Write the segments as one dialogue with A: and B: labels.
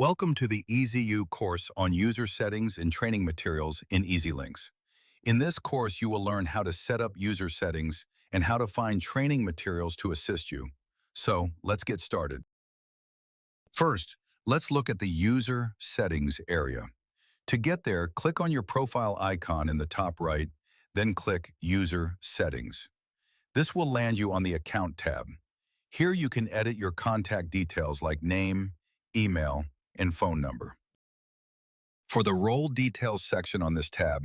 A: Welcome to the EZU course on user settings and training materials in EZLynx. In this course, you will learn how to set up user settings and how to find training materials to assist you. So let's get started. First, let's look at the user settings area. To get there, click on your profile icon in the top right, then click User Settings. This will land you on the Account tab. Here you can edit your contact details like name, email, and phone number. For the role details section on this tab,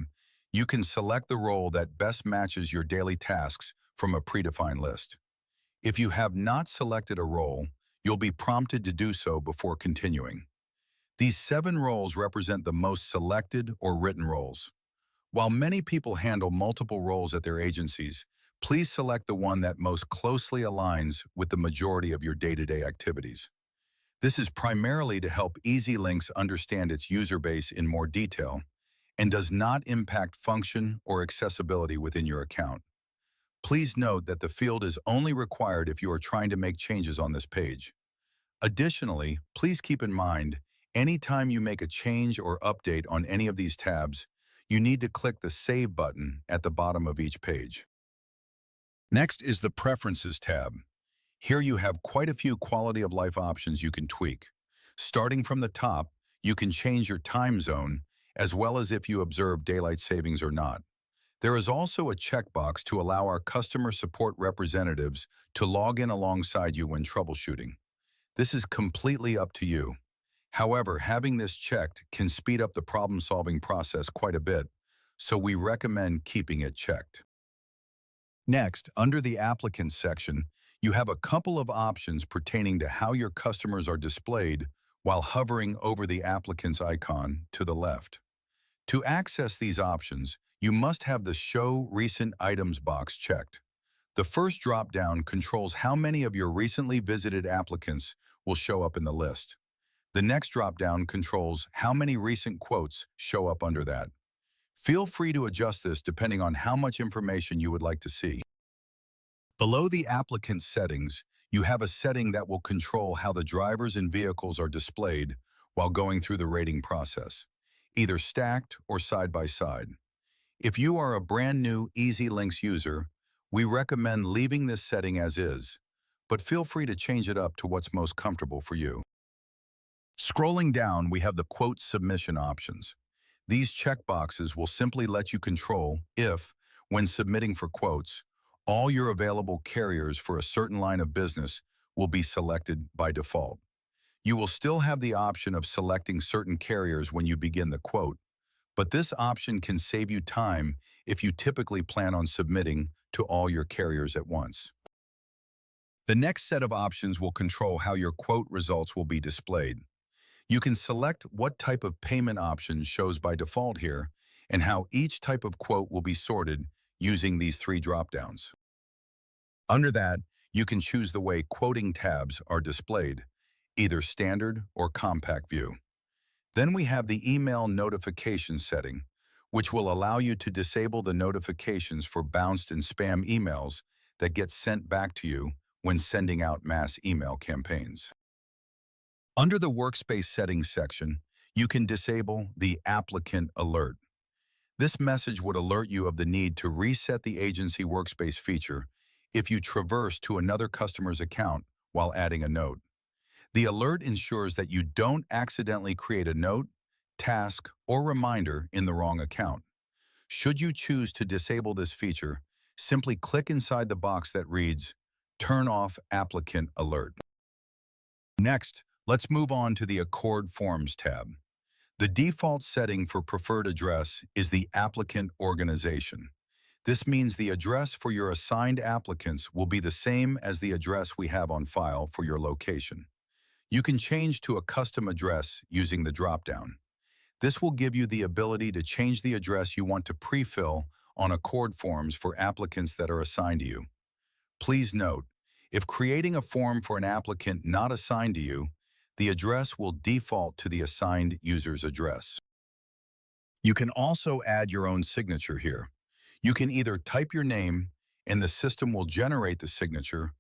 A: you can select the role that best matches your daily tasks from a predefined list. If you have not selected a role, you'll be prompted to do so before continuing. These 7 roles represent the most selected or written roles. While many people handle multiple roles at their agencies, please select the one that most closely aligns with the majority of your day-to-day activities. This is primarily to help EZLynx understand its user base in more detail and does not impact function or accessibility within your account. Please note that the field is only required if you are trying to make changes on this page. Additionally, please keep in mind, anytime you make a change or update on any of these tabs, you need to click the Save button at the bottom of each page. Next is the Preferences tab. Here you have quite a few quality of life options you can tweak. Starting from the top, you can change your time zone, as well as if you observe daylight savings or not. There is also a checkbox to allow our customer support representatives to log in alongside you when troubleshooting. This is completely up to you. However, having this checked can speed up the problem-solving process quite a bit, so we recommend keeping it checked. Next, under the Applicants section, you have a couple of options pertaining to how your customers are displayed while hovering over the applicant's icon to the left. To access these options, you must have the Show Recent Items box checked. The first drop-down controls how many of your recently visited applicants will show up in the list. The next drop-down controls how many recent quotes show up under that. Feel free to adjust this depending on how much information you would like to see. Below the applicant settings, you have a setting that will control how the drivers and vehicles are displayed while going through the rating process, either stacked or side by side. If you are a brand new EZLynx user, we recommend leaving this setting as is, but feel free to change it up to what's most comfortable for you. Scrolling down, we have the quote submission options. These checkboxes will simply let you control if, when submitting for quotes, all your available carriers for a certain line of business will be selected by default. You will still have the option of selecting certain carriers when you begin the quote, but this option can save you time if you typically plan on submitting to all your carriers at once. The next set of options will control how your quote results will be displayed. You can select what type of payment option shows by default here and how each type of quote will be sorted using these 3 drop-downs. Under that, you can choose the way quoting tabs are displayed, either standard or compact view. Then we have the email notification setting, which will allow you to disable the notifications for bounced and spam emails that get sent back to you when sending out mass email campaigns. Under the Workspace Settings section, you can disable the Applicant Alert. This message would alert you of the need to reset the agency workspace feature if you traverse to another customer's account while adding a note. The alert ensures that you don't accidentally create a note, task, or reminder in the wrong account. Should you choose to disable this feature, simply click inside the box that reads, Turn off Applicant Alert. Next, let's move on to the ACORD Forms tab. The default setting for preferred address is the applicant organization. This means the address for your assigned applicants will be the same as the address we have on file for your location. You can change to a custom address using the drop-down. This will give you the ability to change the address you want to pre-fill on ACORD forms for applicants that are assigned to you. Please note, if creating a form for an applicant not assigned to you, the address will default to the assigned user's address. You can also add your own signature here. You can either type your name and the system will generate the signature,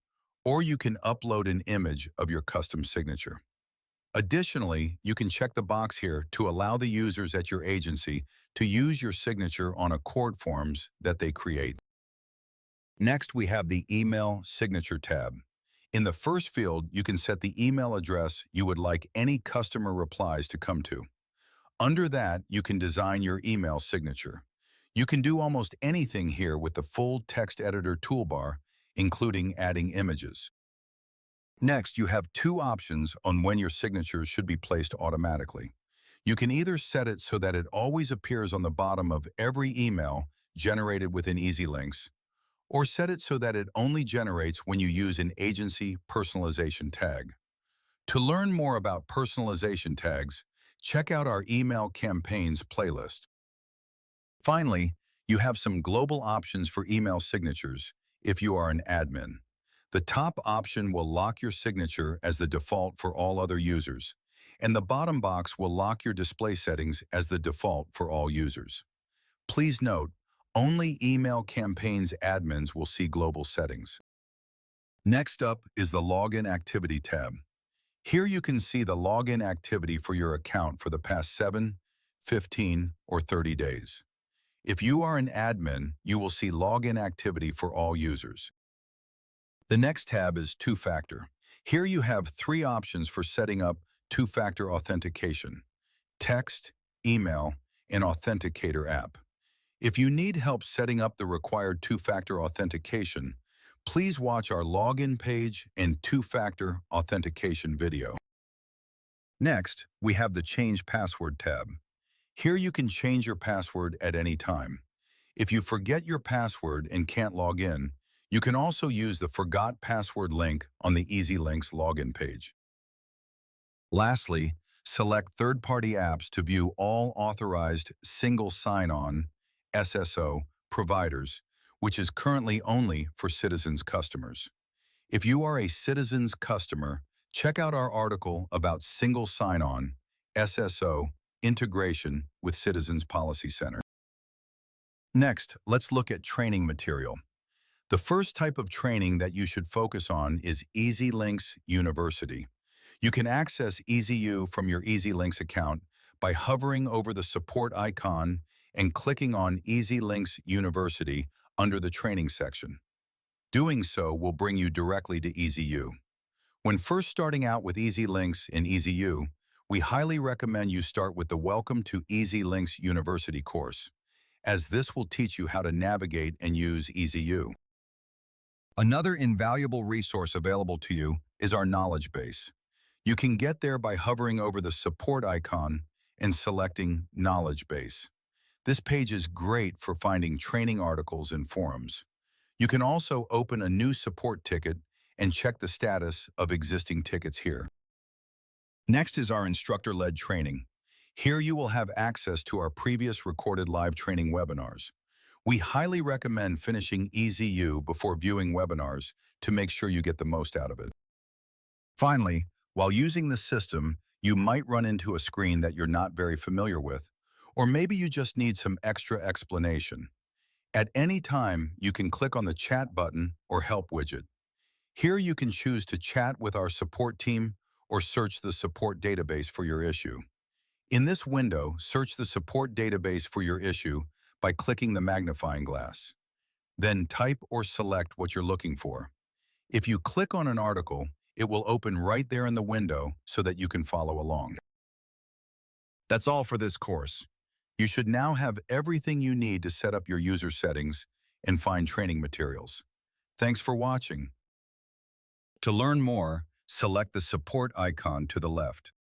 A: or you can upload an image of your custom signature. Additionally, you can check the box here to allow the users at your agency to use your signature on ACORD forms that they create. Next, we have the Email Signature tab. In the first field, you can set the email address you would like any customer replies to come to. Under that, you can design your email signature. You can do almost anything here with the full text editor toolbar, including adding images. Next, you have two options on when your signature should be placed automatically. You can either set it so that it always appears on the bottom of every email generated within EZLynx, or set it so that it only generates when you use an agency personalization tag. To learn more about personalization tags, check out our email campaigns playlist. Finally, you have some global options for email signatures if you are an admin. The top option will lock your signature as the default for all other users, and the bottom box will lock your display settings as the default for all users. Please note, only email campaigns admins will see global settings. Next up is the Login Activity tab. Here you can see the login activity for your account for the past 7, 15, or 30 days. If you are an admin, you will see login activity for all users. The next tab is Two-Factor. Here you have three options for setting up two-factor authentication: text, email, and Authenticator app. If you need help setting up the required two-factor authentication, please watch our login page and two-factor authentication video. Next, we have the Change Password tab. Here you can change your password at any time. If you forget your password and can't log in, you can also use the Forgot Password link on the EZLynx login page. Lastly, select third-party apps to view all authorized single sign-on (SSO) providers, which is currently only for Citizens customers. If you are a Citizens customer, check out our article about single sign-on (SSO) integration with Citizens Policy Center. Next, let's look at training material. The first type of training that you should focus on is EZLynx University. You can access EZU from your EZLynx account by hovering over the support icon and clicking on EZLynx University under the training section. Doing so will bring you directly to EZU. When first starting out with EZLynx and EZU, we highly recommend you start with the Welcome to EZLynx University course, as this will teach you how to navigate and use EZU. Another invaluable resource available to you is our knowledge base. You can get there by hovering over the support icon and selecting Knowledge Base. This page is great for finding training articles and forums. You can also open a new support ticket and check the status of existing tickets here. Next is our instructor-led training. Here you will have access to our previous recorded live training webinars. We highly recommend finishing EZU before viewing webinars to make sure you get the most out of it. Finally, while using the system, you might run into a screen that you're not very familiar with, or maybe you just need some extra explanation. At any time, you can click on the Chat button or Help widget. Here you can choose to chat with our support team or search the support database for your issue. In this window, search the support database for your issue by clicking the magnifying glass. Then type or select what you're looking for. If you click on an article, it will open right there in the window so that you can follow along. That's all for this course. You should now have everything you need to set up your user settings and find training materials. Thanks for watching. To learn more, select the support icon to the left.